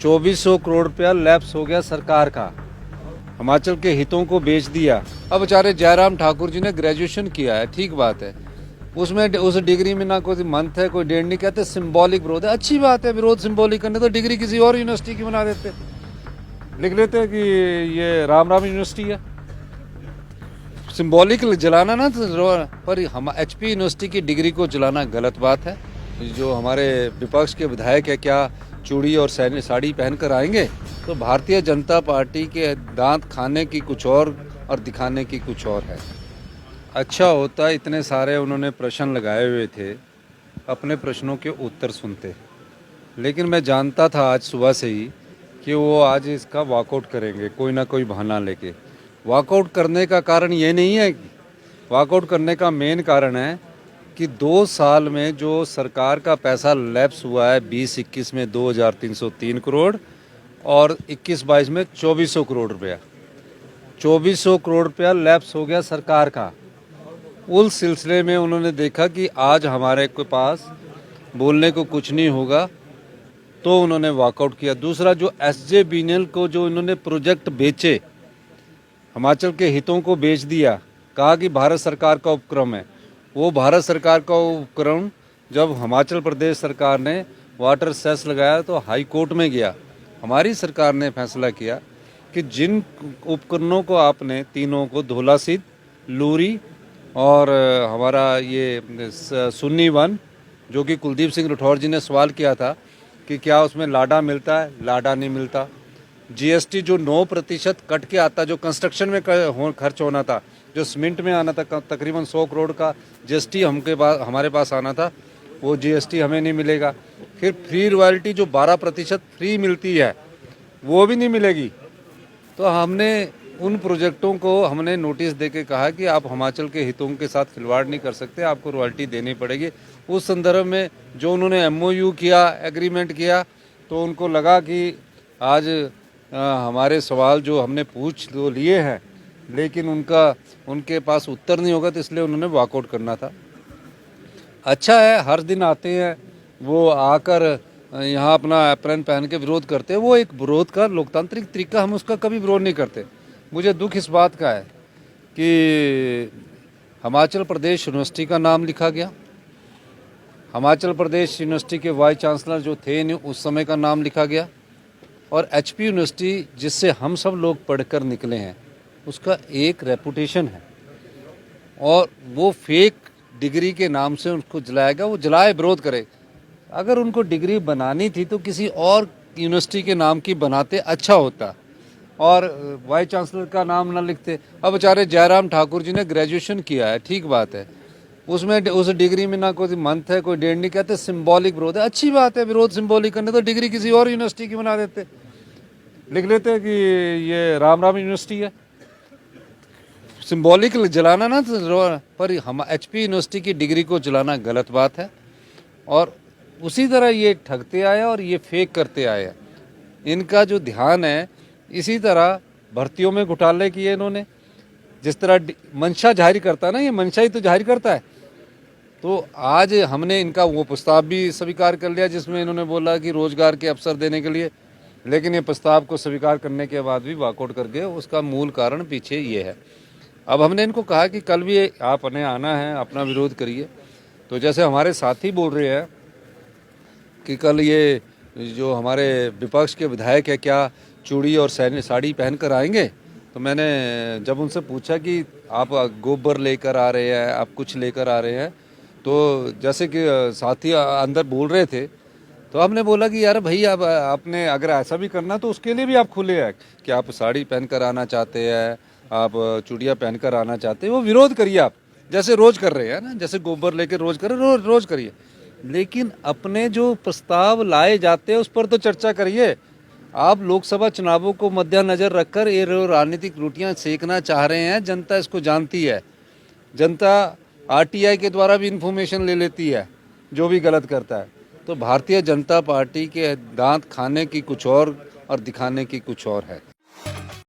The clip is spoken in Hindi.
2400 करोड़ रुपया लैप्स हो गया सरकार का, हिमाचल के हितों को बेच दिया। अब बेचारे जयराम ठाकुर जी ने ग्रेजुएशन किया है, ठीक बात है, उसमें उस डिग्री में ना कोई मंथ है, कोई डेट नहीं, कहते सिंबॉलिक विरोध है। अच्छी बात है, विरोध सिंबॉलिक करने तो डिग्री किसी और यूनिवर्सिटी की बना देते, लिख लेते कि ये राम यूनिवर्सिटी है। सिंबॉलिक जलाना ना तो, पर हम एचपी यूनिवर्सिटी की डिग्री को जलाना गलत बात है। जो हमारे विपक्ष के विधायक है, क्या चूड़ी और साड़ी पहनकर आएंगे? तो भारतीय जनता पार्टी के दांत खाने की कुछ और दिखाने की कुछ और है। अच्छा होता इतने सारे उन्होंने प्रश्न लगाए हुए थे, अपने प्रश्नों के उत्तर सुनते, लेकिन मैं जानता था आज सुबह से ही कि वो आज इसका वॉकआउट करेंगे, कोई ना कोई बहाना लेके। वॉकआउट करने का कारण ये नहीं है, वॉकआउट करने का मेन कारण है कि 2 साल में जो सरकार का पैसा लैप्स हुआ है, 20-21 में 2303 करोड़ और 21-22 में 2400 करोड़ रुपया, 2400 करोड़ रुपया लैप्स हो गया सरकार का। उस सिलसिले में उन्होंने देखा कि आज हमारे के पास बोलने को कुछ नहीं होगा, तो उन्होंने वॉकआउट किया। दूसरा, जो SJVN को जो इन्होंने प्रोजेक्ट बेचे, हिमाचल के हितों को बेच दिया, कहा कि भारत सरकार का उपक्रम है। वो भारत सरकार का उपक्रम जब हिमाचल प्रदेश सरकार ने वाटर सेस लगाया तो हाई कोर्ट में गया। हमारी सरकार ने फैसला किया कि जिन उपकरणों को आपने तीनों को, धौलासिद्ध, लूरी और हमारा ये सुन्नी वन, जो कि कुलदीप सिंह राठौर जी ने सवाल किया था कि क्या उसमें लाडा मिलता है, लाडा नहीं मिलता। GST जो 9% कट के आता, जो कंस्ट्रक्शन में खर्च होना था, जो सीमेंट में आना था, तकरीबन 100 करोड़ का GST हमारे पास आना था, वो GST हमें नहीं मिलेगा। फिर फ्री रॉयल्टी जो 12% फ्री मिलती है, वो भी नहीं मिलेगी। तो हमने उन प्रोजेक्टों को हमने नोटिस देके कहा कि आप हिमाचल के हितों के साथ खिलवाड़ नहीं कर सकते, आपको रॉयल्टी देनी पड़ेगी। उस संदर्भ में जो उन्होंने MOU किया, एग्रीमेंट किया, तो उनको लगा कि आज हमारे सवाल जो हमने पूछ तो लिए हैं, लेकिन उनके पास उत्तर नहीं होगा, तो इसलिए उन्होंने वॉकआउट करना था। अच्छा है, हर दिन आते हैं वो, आकर यहाँ अपना एप्रन पहन के विरोध करते हैं। वो एक विरोध का लोकतांत्रिक तरीका, हम उसका कभी विरोध नहीं करते। मुझे दुख इस बात का है कि हिमाचल प्रदेश यूनिवर्सिटी का नाम लिखा गया, हिमाचल प्रदेश यूनिवर्सिटी के वाइस चांसलर जो थे उस समय का नाम लिखा गया, और HP यूनिवर्सिटी जिससे हम सब लोग पढ़कर निकले हैं, उसका एक रेपुटेशन है, और वो फेक डिग्री के नाम से उसको जलाएगा। वो जलाए, विरोध करे। अगर उनको डिग्री बनानी थी तो किसी और यूनिवर्सिटी के नाम की बनाते, अच्छा होता, और वाइस चांसलर का नाम ना लिखते। अब बेचारे जयराम ठाकुर जी ने ग्रेजुएशन किया है, ठीक बात है, उसमें उस डिग्री में ना कोई मंथ है, कोई डेट नहीं, कहते सिंबॉलिक विरोध है। अच्छी बात है, विरोध सिंबॉलिक करने तो डिग्री किसी और यूनिवर्सिटी की बना देते, लिख लेते कि ये राम यूनिवर्सिटी है। सिंबॉलिक जलाना ना तो, पर हम HP यूनिवर्सिटी की डिग्री को जलाना गलत बात है। और उसी तरह ये ठगते आए और ये फेक करते आए। इनका जो ध्यान है, इसी तरह भर्तियों में घोटाले किए इन्होंने। जिस तरह मंशा जाहिर करता है ना, ये मंशा ही तो जाहिर करता है। तो आज हमने इनका वो प्रस्ताव भी स्वीकार कर लिया, जिसमें इन्होंने बोला कि रोजगार के अवसर देने के लिए, लेकिन ये प्रस्ताव को स्वीकार करने के बाद भी वॉकआउट कर गए। उसका मूल कारण पीछे ये है। अब हमने इनको कहा कि कल भी आपने आना है, अपना विरोध करिए। तो जैसे हमारे साथी बोल रहे हैं कि कल ये जो हमारे विपक्ष के विधायक है, क्या चूड़ी और साड़ी पहनकर आएंगे? तो मैंने जब उनसे पूछा कि आप गोबर लेकर आ रहे हैं, आप कुछ लेकर आ रहे हैं, तो जैसे कि साथी अंदर बोल रहे थे, तो हमने बोला कि यार भाई, आप आपने अगर ऐसा भी करना तो उसके लिए भी आप खुले हैं कि आप साड़ी पहनकर आना चाहते हैं, आप चूड़ियाँ पहनकर आना चाहते हैं, वो विरोध करिए। आप जैसे रोज़ कर रहे हैं ना, जैसे गोबर लेकर रोज़ कर रहे, रोज़ करिए, लेकिन अपने जो प्रस्ताव लाए जाते हैं उस पर तो चर्चा करिए। आप लोकसभा चुनावों को मद्देनजर रखकर ये राजनीतिक रोटियां सेकना चाह रहे हैं, जनता इसको जानती है। जनता RTI के द्वारा भी इन्फॉर्मेशन ले लेती है जो भी गलत करता है। तो भारतीय जनता पार्टी के दांत खाने की कुछ और दिखाने की कुछ और है।